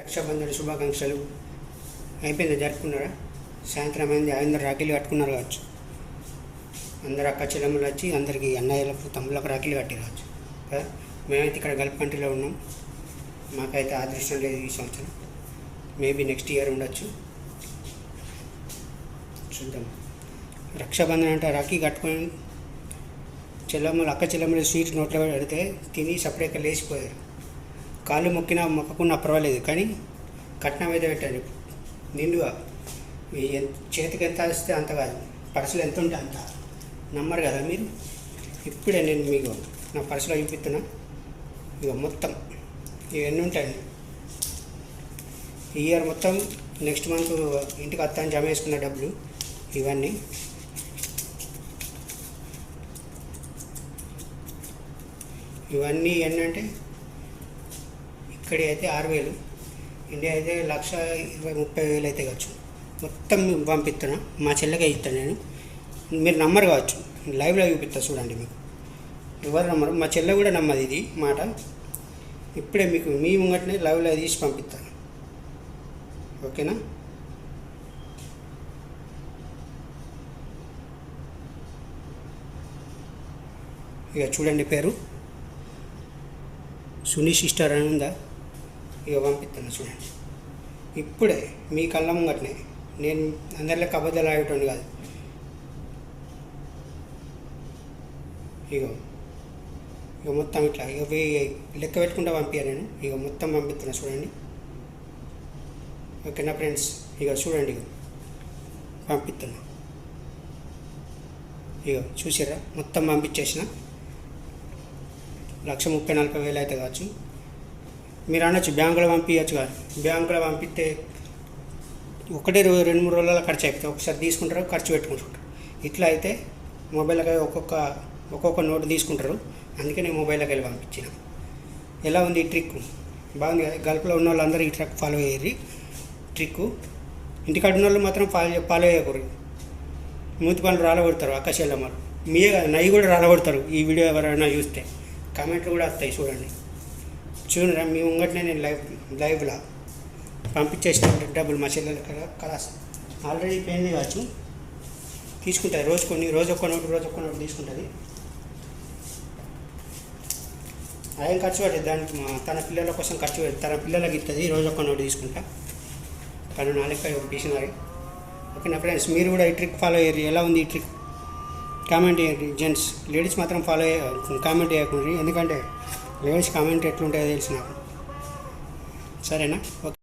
రక్షాబంధన శుభాకాంక్షలు అయిపోయింది, జరుపుకున్నారా? సాయంత్రం అయింది, అందరు రాఖీలు కట్టుకున్నారు కావచ్చు. అందరు అక్క చెల్లెమ్మలు వచ్చి అందరికీ అన్నయ్యలకు తమ్ముళ్ళకు రాఖీలు కట్టి రావచ్చు కదా. మేమైతే ఇక్కడ గల్ఫ్ కంట్రీలో ఉన్నాం, మాకైతే అదృష్టం లేదు ఈ సంవత్సరం. మేబీ నెక్స్ట్ ఇయర్ ఉండొచ్చు, చూద్దాం. రక్షాబంధన అంటే రాఖీ కట్టుకొని చెల్లెమ్మలు అక్క చెల్లెమ్మలు స్వీట్ నోట్లో పెడితే తిని సపరేట్గా లేచిపోయారు. కాళ్ళు మొక్కకున్నా పర్వాలేదు, కానీ కట్నం అయితే పెట్టండి నిండుగా. చేతికి ఎంత వస్తే అంత కాదు, పర్సులు ఎంత ఉంటే అంత. నమ్మరు కదా మీరు. ఇప్పుడే నేను మీకు నా పర్సులో చూపిస్తున్నా, ఇక మొత్తం ఇవన్నీ ఉంటాయండి. ఈ ఇయర్ మొత్తం నెక్స్ట్ మంత్ ఇంటికి వస్తాను జమ చేసుకున్న డబ్బులు ఇవన్నీ. ఇవన్నీ ఏంటంటే ఇక్కడ అయితే 6,000, ఇండియా అయితే 1,20,30,000 అయితే కావచ్చు. మొత్తం పంపిస్తున్నా, మా చెల్లెకే ఇస్తాను నేను. మీరు నమ్మరు కావచ్చు, లైవ్లో చూపిస్తా చూడండి. మీకు ఎవరు నమ్మరు, మా చెల్లె కూడా నమ్మది ఇది మాట. ఇప్పుడే మీకు మీ ముంగటనే లైవ్లో తీసి పంపిస్తాను, ఓకేనా? ఇక చూడండి, పేరు సునీ సిస్టర్ అని ఉందా, ఇక పంపిస్తాను చూడండి. ఇప్పుడే మీ కళ్ళ ముంగటనే, నేను అందరిలో అబద్ధాలు ఆడేటోని కాదు. ఇక మొత్తం ఇట్లా ఇక లెక్క పెట్టుకుంటా పంపించాను నేను. ఇక మొత్తం పంపిస్తున్నా చూడండి, ఓకేనా ఫ్రెండ్స్? ఇక చూడండి, ఇక పంపిస్తున్నా. ఇక చూసారా, మొత్తం పంపించేసిన. 1,30,000-40,000 అయితే కావచ్చు. మీరు అనొచ్చు బ్యాంకులో పంపించచ్చు కాదు. బ్యాంకులో పంపిస్తే ఒకటే 2-3 రోజులలో ఖర్చు అయిపోతుంది. ఒకసారి తీసుకుంటారు, ఖర్చు పెట్టుకుంటుంటారు. ఇట్లా అయితే మొబైల్కి ఒక్కొక్క నోటు తీసుకుంటారు. అందుకే నేను మొబైల్కి వెళ్ళి పంపించిన. ఎలా ఉంది ఈ ట్రిక్? బాగుంది కదా. గల్ఫ్లో ఉన్న వాళ్ళందరూ ఈ ట్రిక్ ఫాలో అయ్యేది. ట్రిక్ ఇంటికాడ ఉన్న వాళ్ళు మాత్రం ఫాలో అయ్యకూడదు. మూతి పనులు రాలగొడతారు అక్క చెల్లెమ్మలు. మీరే కదా, నయ్యి కూడా రాలగొడతారు. ఈ వీడియో ఎవరైనా చూస్తే కామెంట్లు కూడా వస్తాయి చూడండి. చూడరా, మీ ముంగటనే నేను లైవ్లో పంపించేసిన డబ్బులు మా చెల్లెలు కలాస్ ఆల్రెడీ పోయింది కావచ్చు. తీసుకుంటుంది రోజు ఒక్క నోటు తీసుకుంటుంది. అదేం ఖర్చు పడుతుంది దానికి, తన పిల్లల కోసం ఖర్చు పెడుతుంది. తన పిల్లలకి ఇస్తుంది, రోజు ఒక్క నోటు తీసుకుంటా. తను 4 పిసినారు. ఓకేనా ఫ్రెండ్స్? మీరు కూడా ఈ ట్రిక్ ఫాలో అయ్యారు. ఎలా ఉంది ఈ ట్రిక్? కామెంట్ చేయండి. జెంట్స్, లేడీస్ మాత్రం కామెంట్ చేయకండి, ఎందుకంటే లేడీస్ కామెంట్ ఎట్లుంటాయో తెలుసు నాకు. సరేనా? ఓకే.